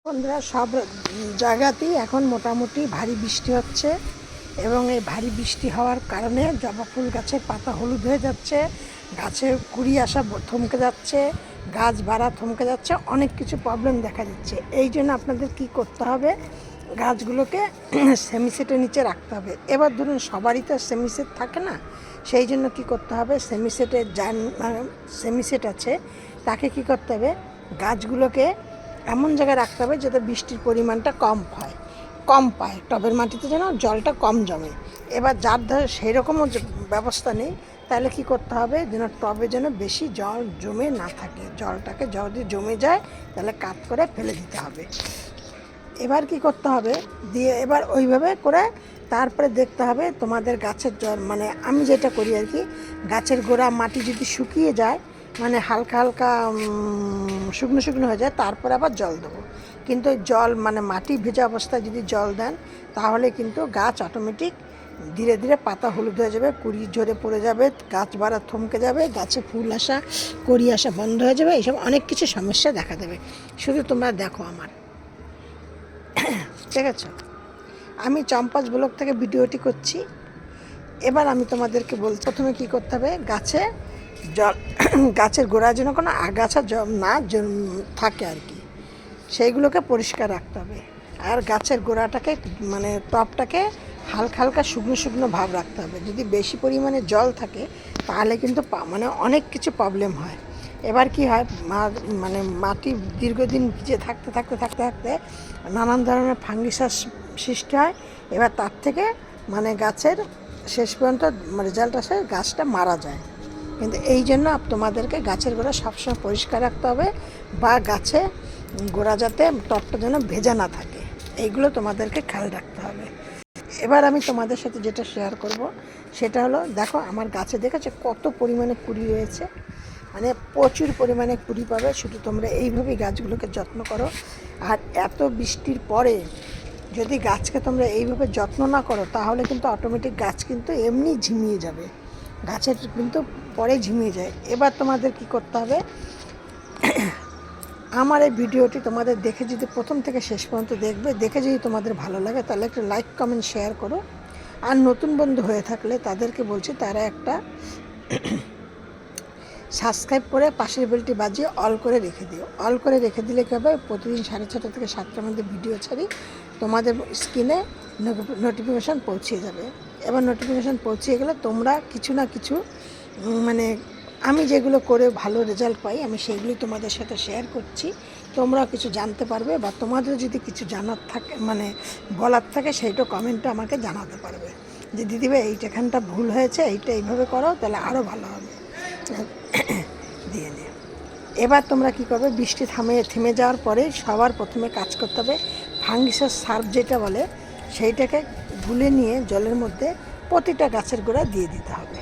বন্ধুরা, সব জায়গাতেই এখন মোটামুটি ভারী বৃষ্টি হচ্ছে এবং এই ভারী বৃষ্টি হওয়ার কারণে জবা ফুল গাছের পাতা হলুদ হয়ে যাচ্ছে, গাছের কুড়ি আসা থমকে যাচ্ছে, গাছ বাড়া থমকে যাচ্ছে, অনেক কিছু প্রবলেম দেখা দিচ্ছে। এই জন্য আপনাদের কি করতে হবে, গাছগুলোকে সেমিসেটের নিচে রাখতে হবে। এবার ধরুন সবারই তো সেমিসেট থাকে না, সেই জন্য কি করতে হবে, সেমিসেটের সেমিসেট আছে তাকে কি করতে হবে, গাছগুলোকে এমন জায়গায় রাখতে হবে যাতে বৃষ্টির পরিমাণটা কম পায়, টবের মাটিতে যেন জলটা কম জমে। এবার যার ধারে সেই রকমও ব্যবস্থা নেই, তাহলে কি করতে হবে, যেন টবে যেন বেশি জল জমে না থাকে, জলটাকে যদি জমে যায় তাহলে কাট করে ফেলে দিতে হবে। এবার কি করতে হবে, দিয়ে এবার ওইভাবে করে তারপরে দেখতে হবে তোমাদের গাছের জল, মানে আমি যেটা করি আর কি, গাছের গোড়া মাটি যদি শুকিয়ে যায়, মানে হালকা হালকা শুকনো শুকনো হয়ে যায়, তারপর আবার জল দেবো। কিন্তু জল মানে মাটি ভেজা অবস্থায় যদি জল দেন, তাহলে কিন্তু গাছ অটোমেটিক ধীরে ধীরে পাতা হলুদ হয়ে যাবে, কুড়ি ঝরে পড়ে যাবে, গাছ বাড়া থমকে যাবে, গাছে ফুল আসা কড়ি আসা বন্ধ হয়ে যাবে, এইসব অনেক কিছু সমস্যা দেখা দেবে। শুধু তোমরা দেখো আমার, ঠিক আছে? আমি চম্পাস ব্লক থেকে ভিডিওটি করছি। এবার আমি তোমাদেরকে বলছি, প্রথমে কি করতে হবে, গাছে জল গাছের গোড়ায় যেন কোনো আগাছা না থাকে আর কি, সেইগুলোকে পরিষ্কার রাখতে হবে। আর গাছের গোড়াটাকে মানে টবটাকে হালকা হালকা শুকনো শুকনো ভাব রাখতে হবে। যদি বেশি পরিমাণে জল থাকে তাহলে কিন্তু মানে অনেক কিছু প্রবলেম হয়। এবার কি হয়, মানে মাটি দীর্ঘদিন ভিজে থাকতে থাকতে থাকতে থাকতে নানান ধরনের ফাঙ্গিসাস সৃষ্টি হয়। এবার তার থেকে মানে গাছের শেষ পর্যন্ত রেজাল্ট আসে, গাছটা মারা যায়। কিন্তু এই জন্য তোমাদেরকে গাছের গোড়া সবসময় পরিষ্কার রাখতে হবে, বা গাছে গোড়া যাতে টবটা যেন ভেজা না থাকে, এইগুলো তোমাদেরকে খেয়াল রাখতে হবে। এবার আমি তোমাদের সাথে যেটা শেয়ার করব সেটা হলো, দেখো আমার গাছে দেখেছো কত পরিমাণে কুড়ি রয়েছে, মানে প্রচুর পরিমাণে কুড়ি পাবে। শুধু তোমরা এইভাবেই গাছগুলোকে যত্ন করো। আর এত বৃষ্টির পরে যদি গাছকে তোমরা এইভাবে যত্ন না করো, তাহলে কিন্তু অটোমেটিক গাছ কিন্তু এমনি ঝিমিয়ে যাবে, গাছের কিন্তু পরে ঝিমিয়ে যায়। এবার তোমাদের কি করতে হবে, আমার এই ভিডিওটি তোমাদের দেখে যদি প্রথম থেকে শেষ পর্যন্ত দেখে যদি তোমাদের ভালো লাগে, তাহলে একটা লাইক কমেন্ট শেয়ার করো। আর নতুন বন্ধু হয়ে থাকলে তাদেরকে বলছি, তারা একটা সাবস্ক্রাইব করে পাশের বেলটি বাজিয়ে অল করে রেখে দিও। অল করে রেখে দিলে কী হবে, প্রতিদিন 6:30 থেকে 7টার মধ্যে ভিডিও ছাড়ি, তোমাদের স্ক্রিনে নোটিফিকেশান পৌঁছে যাবে। এবার নোটিফিকেশান পৌঁছে গেলে তোমরা কিছু না কিছু মানে আমি যেগুলো করে ভালো রেজাল্ট পাই, আমি সেগুলি তোমাদের সাথে শেয়ার করছি। তোমরাও কিছু জানতে পারবে, বা তোমাদের যদি কিছু জানার থাকে, মানে বলার থাকে, সেইটা কমেন্টে আমাকে জানাতে পারবে যে দিদিভাই এইটাখানটা ভুল হয়েছে, এইটা এইভাবে করো, তাহলে আরও ভালো হবে। দিয়ে নে। এবার তোমরা কি করবে, বৃষ্টি থেমে যাওয়ার পরে সবার প্রথমে কাজ করতে হবে, ফাঙ্গিসাইড সার্ফ যেটা বলে, সেইটাকে গুলে নিয়ে জলের মধ্যে প্রতিটা গাছের গোড়ায় দিয়ে দিতে হবে।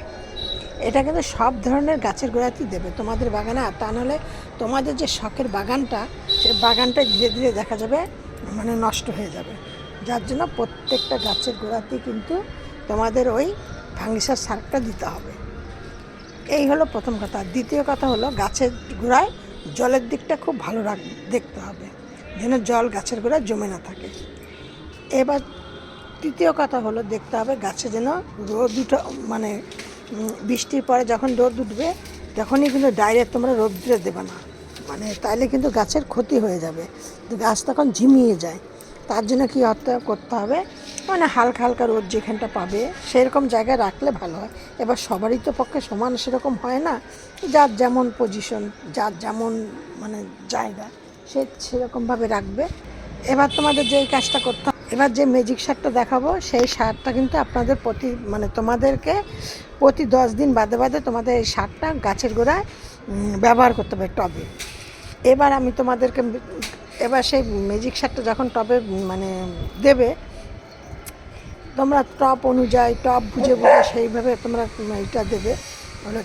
এটা কিন্তু সব ধরনের গাছের গোড়াতেই দেবে তোমাদের বাগানে। আর তা নাহলে তোমাদের যে শখের বাগানটা, সেই বাগানটা ধীরে ধীরে দেখা যাবে মানে নষ্ট হয়ে যাবে। যার জন্য প্রত্যেকটা গাছের গোড়াতেই কিন্তু তোমাদের ওই ফাঙ্গিসাইড সার্ফটা দিতে হবে। এই হলো প্রথম কথা। দ্বিতীয় কথা হলো, গাছের গোড়ায় জলের দিকটা খুব ভালো দেখতে হবে, যেন জল গাছের গোড়ায় জমে না থাকে। এবার তৃতীয় কথা হলো, দেখতে হবে গাছে যেন রোদ মানে বৃষ্টির পরে যখন রোদ উঠবে, তখনই কিন্তু ডাইরেক্ট তোমরা রোদ্রে দেবে না, মানে তাইলে কিন্তু গাছের ক্ষতি হয়ে যাবে, গাছ তখন ঝিমিয়ে যায়। তার জন্য কী করতে হবে, মানে হালকা হালকা রোদ যেখানটা পাবে সেরকম জায়গায় রাখলে ভালো হয়। এবার সবারই তো পক্ষে সমান সেরকম হয় না, যার যেমন পজিশন, যার যেমন মানে জায়গা, সেরকমভাবে রাখবে। এবার তোমাদের যেই কাজটা করতে হবে, এবার যে ম্যাজিক সারটা দেখাবো, সেই সারটা কিন্তু আপনাদের তোমাদেরকে প্রতি 10 দিন বাদে বাদে তোমাদের এই সারটা গাছের গোড়ায় ব্যবহার করতে হবে টবে। এবার আমি তোমাদেরকে এবার সেই ম্যাজিক সারটা যখন টবে মানে দেবে, তোমরা টব অনুযায়ী, টব বুঝে বুঝে সেইভাবে তোমরা এটা দেবে, ওগুলো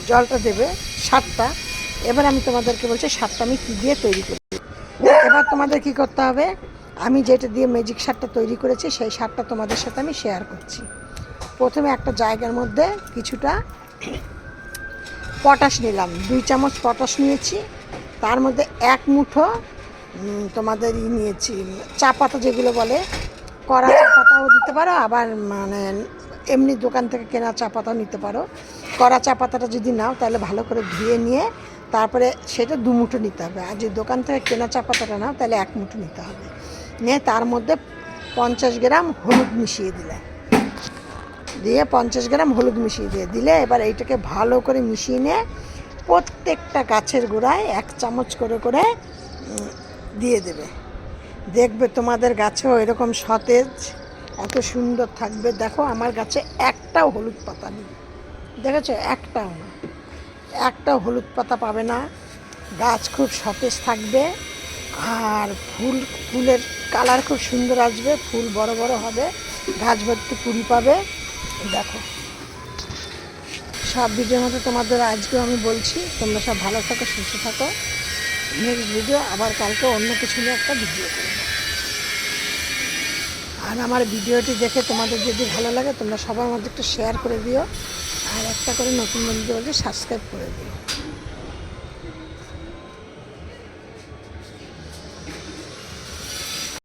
জলটা দেবে, সারটা। এবার আমি তোমাদেরকে বলছি সারটা আমি কী দিয়ে তৈরি করি। এবার তোমাদের কি করতে হবে, আমি যেটা দিয়ে ম্যাজিক সারটা তৈরি করেছি সেই সারটা তোমাদের সাথে আমি শেয়ার করছি। প্রথমে একটা জায়গার মধ্যে কিছুটা পটাশ নিলাম, 2 চামচ পটাশ নিয়েছি। তার মধ্যে 1 মুঠো তোমাদের নিয়েছি চা পাতা যেগুলো বলে, কড়া চা পাতাও দিতে পারো, আবার মানে এমনি দোকান থেকে কেনা চা পাতাও নিতে পারো। কড়া চা পাতাটা যদি নাও তাহলে ভালো করে ধুয়ে নিয়ে তারপরে সেটা 2 মুঠো নিতে হবে, আর যদি দোকান থেকে কেনা চা পাতাটা নাও তাহলে 1 মুঠো নিতে হবে। নিয়ে তার মধ্যে 50 গ্রাম হলুদ মিশিয়ে দিয়ে 50 গ্রাম হলুদ মিশিয়ে দিলে এবার এইটাকে ভালো করে মিশিয়ে নিয়ে প্রত্যেকটা গাছের গোড়ায় 1 চামচ করে দিয়ে দেবে। দেখবে তোমাদের গাছেও এরকম সতেজ এত সুন্দর থাকবে। দেখো আমার গাছে একটাও হলুদ পাতা নেই, দেখেছো? একটাও হলুদ পাতা পাবে না। গাছ খুব সতেজ থাকবে, আর ফুলের কালার খুব সুন্দর আসবে, ফুল বড় বড় হবে, গাছ ভর্তি কুড়ি পাবে। দেখো, সব ভিডিওর মতো তোমাদের আজকেও আমি বলছি, তোমরা সব ভালো থাকো, সুস্থ থাকো। নেক্সট ভিডিও আবার কালকে অন্য কিছু নিয়ে একটা ভিডিও করবো। আর আমার ভিডিওটি দেখে তোমাদের যদি ভালো লাগে তোমরা সবার মধ্যে একটু শেয়ার করে দিও, আর একটা করে নতুন বন্ধুদের সাবস্ক্রাইব করে দিও।